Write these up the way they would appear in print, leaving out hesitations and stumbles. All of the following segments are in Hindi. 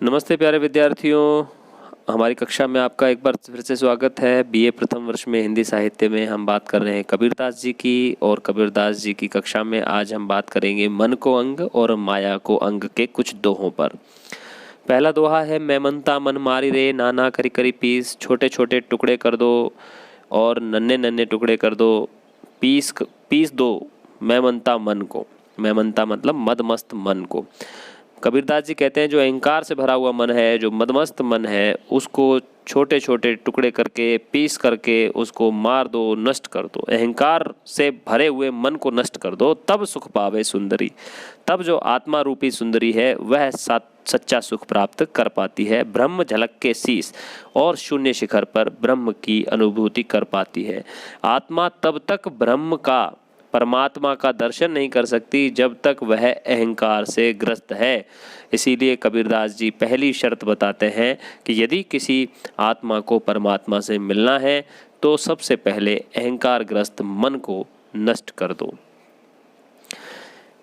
नमस्ते प्यारे विद्यार्थियों, हमारी कक्षा में आपका एक बार फिर से स्वागत है। बीए प्रथम वर्ष में हिंदी साहित्य में हम बात कर रहे हैं कबीरदास जी की, और कबीरदास जी की कक्षा में आज हम बात करेंगे मन को अंग और माया को अंग के कुछ दोहों पर। पहला दोहा है, मैं मनता मन मारी रे, नाना करी करी पीस, छोटे छोटे टुकड़े कर दो और नन्हे नन्हे टुकड़े कर दो, पीस दो मैं मनता मन को। मैं मनता मतलब मदमस्त मन को। कबीरदास जी कहते हैं जो अहंकार से भरा हुआ मन है, जो मदमस्त मन है, उसको छोटे छोटे टुकड़े करके पीस करके उसको मार दो, नष्ट कर दो। अहंकार से भरे हुए मन को नष्ट कर दो, तब सुख पावे सुंदरी। तब जो आत्मा रूपी सुंदरी है वह सच्चा सुख प्राप्त कर पाती है। ब्रह्म झलक के शीस और शून्य शिखर पर ब्रह्म की अनुभूति कर पाती है। आत्मा तब तक ब्रह्म का, परमात्मा का दर्शन नहीं कर सकती जब तक वह अहंकार से ग्रस्त है। इसीलिए कबीरदास जी पहली शर्त बताते हैं कि यदि किसी आत्मा को परमात्मा से मिलना है तो सबसे पहले अहंकार ग्रस्त मन को नष्ट कर दो।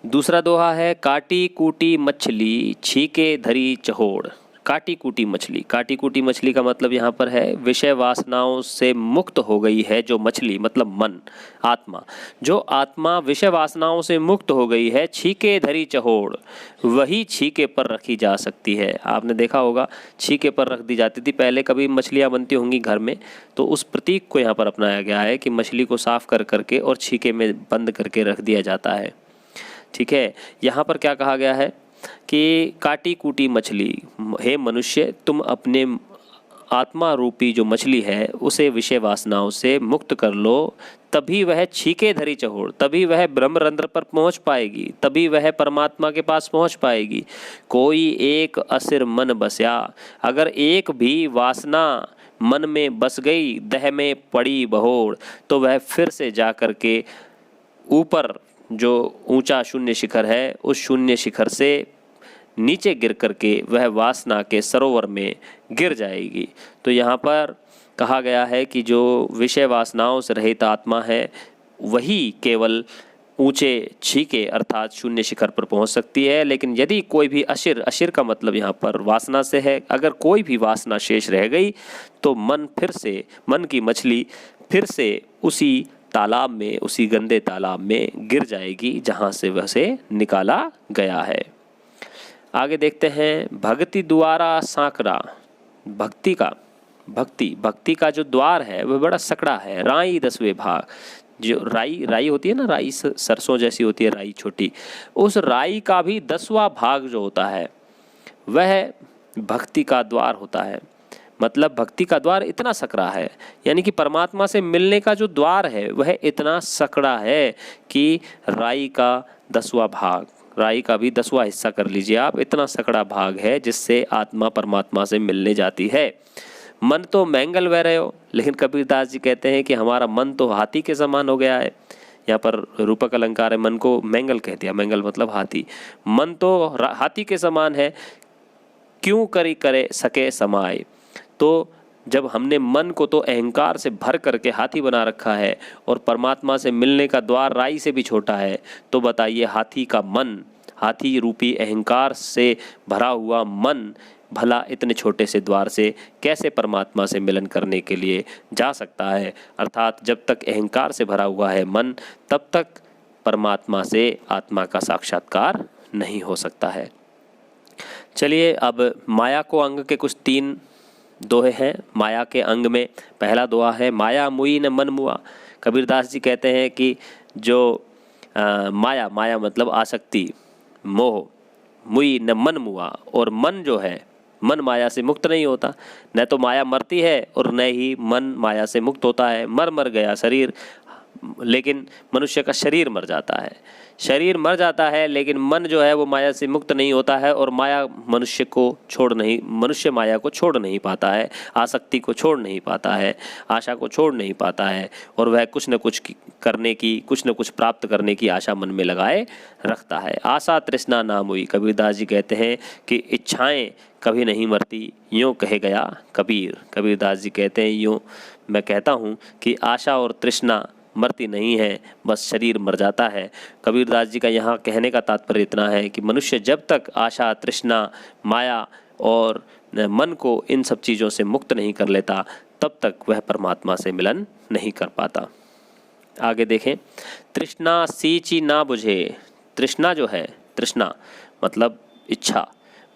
दूसरा दोहा है, काटी कूटी मछली छीके धरी चहोड़। काटी कूटी मछली, काटी कूटी मछली का मतलब यहाँ पर है विषय वासनाओं से मुक्त हो गई है जो मछली, मतलब मन, आत्मा। जो आत्मा विषय वासनाओं से मुक्त हो गई है, छीके धरी चहोड़, वही छीके पर रखी जा सकती है। आपने देखा होगा छीके पर रख दी जाती थी पहले, कभी मछलियाँ बनती होंगी घर में, तो उस प्रतीक को यहाँ पर अपनाया गया है कि मछली को साफ कर करके और छीके में बंद करके रख दिया जाता है। ठीक है, यहाँ पर क्या कहा गया है कि काटी कूटी मछली, हे मनुष्य तुम अपने आत्मा रूपी जो मछली है उसे विषय वासनाओं से मुक्त कर लो, तभी वह छीके धरी चहोड़, तभी वह ब्रह्मरंध्र पर पहुंच पाएगी, तभी वह परमात्मा के पास पहुंच पाएगी। कोई एक असिर मन बसया, अगर एक भी वासना मन में बस गई, दह में पड़ी बहोड़, तो वह फिर से जा कर के ऊपर जो ऊंचा शून्य शिखर है उस शून्य शिखर से नीचे गिर करके वह वासना के सरोवर में गिर जाएगी। तो यहाँ पर कहा गया है कि जो विषय वासनाओं से रहित आत्मा है वही केवल ऊंचे छीके अर्थात शून्य शिखर पर पहुंच सकती है। लेकिन यदि कोई भी अशिर, अशिर का मतलब यहाँ पर वासना से है, अगर कोई भी वासना शेष रह गई तो मन की मछली फिर से उसी तालाब में, उसी गंदे तालाब में गिर जाएगी जहां से वह से निकाला गया है। आगे देखते हैं, भक्ति द्वारा सांकरा। भक्ति का जो द्वार है वह बड़ा सकड़ा है। राई 10वें भाग, जो राई होती है ना, राई सरसों जैसी होती है राई छोटी, उस राई का भी 10वां भाग जो होता है वह भक्ति का द्वार होता है। मतलब भक्ति का द्वार इतना सकड़ा है, यानी कि परमात्मा से मिलने का जो द्वार है वह इतना सकड़ा है कि राई का 10वां भाग, राई का भी 10वां हिस्सा कर लीजिए आप, इतना सकड़ा भाग है जिससे आत्मा परमात्मा से मिलने जाती है। मन तो मैंगल वह रहे हो, लेकिन कबीरदास जी कहते हैं कि हमारा मन तो हाथी के समान हो गया है। यहाँ पर रूपक अलंकार है, मन को मैंगल कह दिया, मैंगल मतलब हाथी। मन तो हाथी के समान है, क्यों करे सके समाए। तो जब हमने मन को तो अहंकार से भर करके हाथी बना रखा है और परमात्मा से मिलने का द्वार राई से भी छोटा है, तो बताइए हाथी का मन, हाथी रूपी अहंकार से भरा हुआ मन भला इतने छोटे से द्वार से कैसे परमात्मा से मिलन करने के लिए जा सकता है। अर्थात जब तक अहंकार से भरा हुआ है मन, तब तक परमात्मा से आत्मा का साक्षात्कार नहीं हो सकता है। चलिए अब माया को अंग के कुछ 3 दोहे हैं। माया के अंग में पहला दोहा है, माया मुई न मन मुआ। कबीरदास जी कहते हैं कि जो माया मतलब आसक्ति, मोह, मुई न मन मुआ, और मन जो है, मन माया से मुक्त नहीं होता। न तो माया मरती है और न ही मन माया से मुक्त होता है। मर गया शरीर, लेकिन मनुष्य का शरीर मर जाता है। शरीर मर जाता है लेकिन मन जो है वो माया से मुक्त नहीं होता है, और मनुष्य माया को छोड़ नहीं पाता है, आसक्ति को छोड़ नहीं पाता है, आशा को छोड़ नहीं पाता है, और वह कुछ न कुछ करने की, कुछ न कुछ प्राप्त करने की आशा मन में लगाए रखता है। आशा तृष्णा नाम हुई। कबीरदास जी कहते हैं कि इच्छाएं कभी नहीं मरती, यूँ कहे गया कबीर। कबीरदास जी कहते हैं, यूँ मैं कहता हूँ कि आशा और तृष्णा मरती नहीं है, बस शरीर मर जाता है। कबीरदास जी का यहाँ कहने का तात्पर्य इतना है कि मनुष्य जब तक आशा, तृष्णा, माया और मन को इन सब चीज़ों से मुक्त नहीं कर लेता, तब तक वह परमात्मा से मिलन नहीं कर पाता। आगे देखें, तृष्णा सींची ना बुझे। तृष्णा जो है, तृष्णा मतलब इच्छा,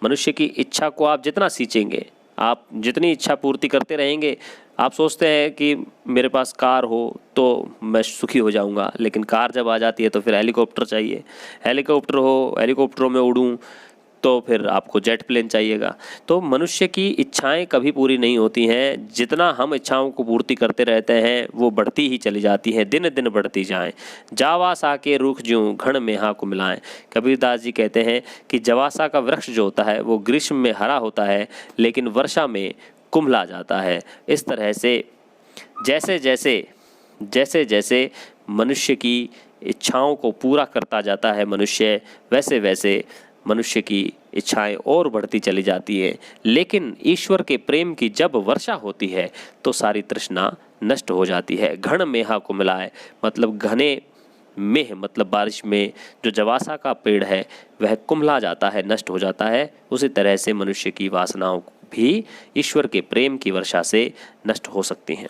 मनुष्य की इच्छा को आप जितना सींचेंगे, आप जितनी इच्छा पूर्ति करते रहेंगे, आप सोचते हैं कि मेरे पास कार हो तो मैं सुखी हो जाऊंगा, लेकिन कार जब आ जाती है तो फिर हेलीकॉप्टर चाहिए, हेलीकॉप्टर हो, हेलीकॉप्टरों में उड़ूं तो फिर आपको जेट प्लेन चाहिएगा। तो मनुष्य की इच्छाएं कभी पूरी नहीं होती हैं, जितना हम इच्छाओं को पूर्ति करते रहते हैं वो बढ़ती ही चली जाती हैं, दिन दिन बढ़ती जाएं। जावासा के रुख ज्यों घण मेहा को मिलाएं। कबीरदास जी कहते हैं कि जवासा का वृक्ष जो होता है वो ग्रीष्म में हरा होता है, लेकिन वर्षा में कुम्हला जाता है। इस तरह से जैसे जैसे मनुष्य की इच्छाओं को पूरा करता जाता है मनुष्य, वैसे वैसे मनुष्य की इच्छाएं और बढ़ती चली जाती है। लेकिन ईश्वर के प्रेम की जब वर्षा होती है तो सारी तृष्णा नष्ट हो जाती है। घण मेहा को मिलाए मतलब घने मेह मतलब बारिश में जो जवासा का पेड़ है वह कुम्हला जाता है, नष्ट हो जाता है। उसी तरह से मनुष्य की वासनाओं भी ईश्वर के प्रेम की वर्षा से नष्ट हो सकती हैं।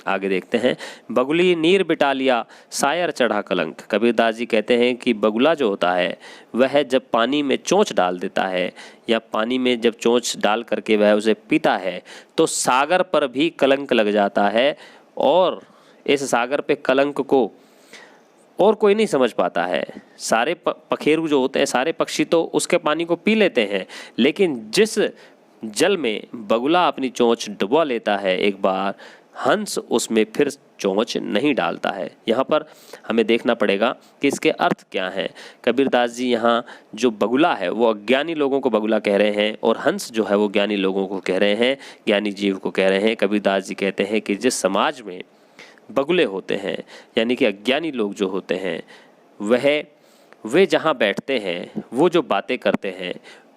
आगे देखते हैं, बगुली नीर बिटा लिया सायर चढ़ा कलंक। कबीरदास जी कहते हैं कि बगुला जो होता है वह जब पानी में चोंच डाल देता है या पानी में जब चोंच डाल करके वह उसे पीता है तो सागर पर भी कलंक लग जाता है, और इस सागर पे कलंक को और कोई नहीं समझ पाता है। सारे पखेरु जो होते हैं, सारे पक्षी तो उसके पानी को पी लेते हैं, लेकिन जिस जल में बगुला अपनी चोंच डुबा लेता है एक बार, हंस उसमें फिर चोंच नहीं डालता है। यहाँ पर हमें देखना पड़ेगा कि इसके अर्थ क्या हैं। कबीरदास जी यहाँ जो बगुला है वो अज्ञानी लोगों को बगुला कह रहे हैं, और हंस जो है वो ज्ञानी लोगों को कह रहे हैं, ज्ञानी जीव को कह रहे हैं। कबीरदास जी कहते हैं कि जिस समाज में बगुले होते हैं यानी कि अज्ञानी लोग जो होते हैं, वे जहाँ बैठते हैं, वो जो बातें करते हैं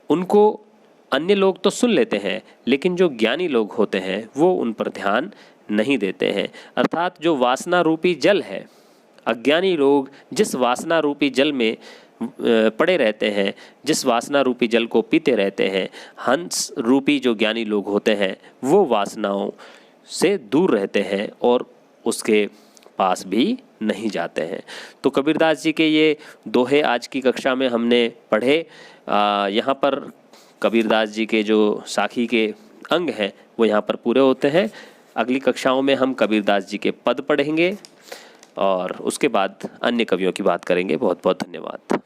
उनको अन्य लोग तो सुन लेते हैं, लेकिन जो ज्ञानी लोग होते हैं वो उन पर ध्यान नहीं देते हैं। अर्थात जो वासना रूपी जल है, अज्ञानी लोग जिस वासना रूपी जल में पड़े रहते हैं, जिस वासना रूपी जल को पीते रहते हैं, हंस रूपी जो ज्ञानी लोग होते हैं वो वासनाओं से दूर रहते हैं और उसके पास भी नहीं जाते हैं। तो कबीरदास जी के ये दोहे आज की कक्षा में हमने पढ़े। यहाँ पर कबीरदास जी के जो साखी के अंग हैं वो यहाँ पर पूरे होते हैं। अगली कक्षाओं में हम कबीरदास जी के पद पढ़ेंगे और उसके बाद अन्य कवियों की बात करेंगे। बहुत बहुत धन्यवाद।